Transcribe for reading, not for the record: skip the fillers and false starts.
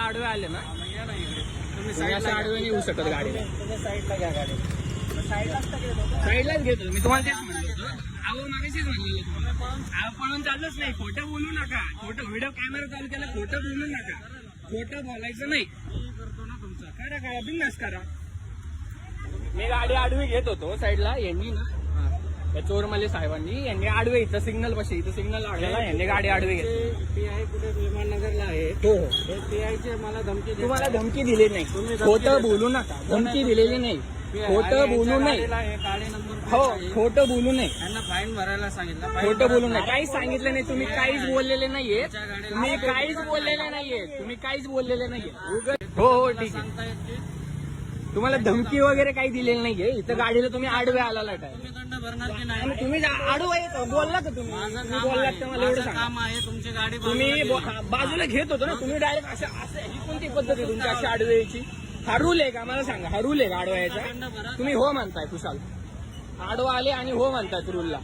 साईडला आडवे आले ना तुम्ही अशा आडवे नाही येऊ शकत गाडीला. साईडला घ्या गाडी. साईडलाच घेतो मी तुम्हाला तेच म्हणतो. अहो मागाशीच म्हणलेलं तुम्हाला पळून चाललंच नाही. खोटं बोलू नका. खोटं व्हिडिओ कॅमेरा चालू केला खोटं बोलू नका. खोटं बोलायचं नाही. करतो ना तुमचा. करा काय बिंदास करा. मी गाडी आडवी घेत होतो साईडला. यांनी ना त्या चोरमले साहेबांनी यांनी आडवे इथं सिग्नल पाशी इथं सिग्नल लागलेला यांनी गाडी आडवी घेतली. पीआय कुठे विमाननगरला आहे. हो हे पीआयचे मला धमकी देतात. तुम्हाला धमकी दिली नाही. खोटं बोलू नका. धमकी दिलेली नाही. खोटं बोलू नये. गाडी नंबर हो खोटं बोलू नये. त्यांना फाईन भरायला सांगितलं. खोटं बोलू नये. काहीच सांगितलं नाही. तुम्ही काहीच बोललेले नाहीये. तुम्ही काहीच बोललेले नाहीये. तुम्ही काहीच बोललेले नाहीये. हो हो ठीक आहे. सांगता येत की तुम्हाला धमकी वगैरे काही दिलेली नाहीये. इथं गाडीला तुम्ही आडवे आला काय तुम्ही दंड भरणार की नाही. आणि तुम्ही आडवा येत बोलला का तुम्ही माझं तुम्ही काम बोललात आहे. तर मला एवढं माझं सांगा. काम आहे तुमची गाडी तुम्ही बाजूला घेत होतो ना तुम्ही डायरेक्ट असं ही कोणती पद्धत आहे तुमची अशी आडवे यायची. हा रूल आहे का मला सांगा. हा रूल आहे का आडवा यायचा. दंड भरा. तुम्ही हो म्हणताय कुशाल आडवा आले आणि हो म्हणतायत रूलला.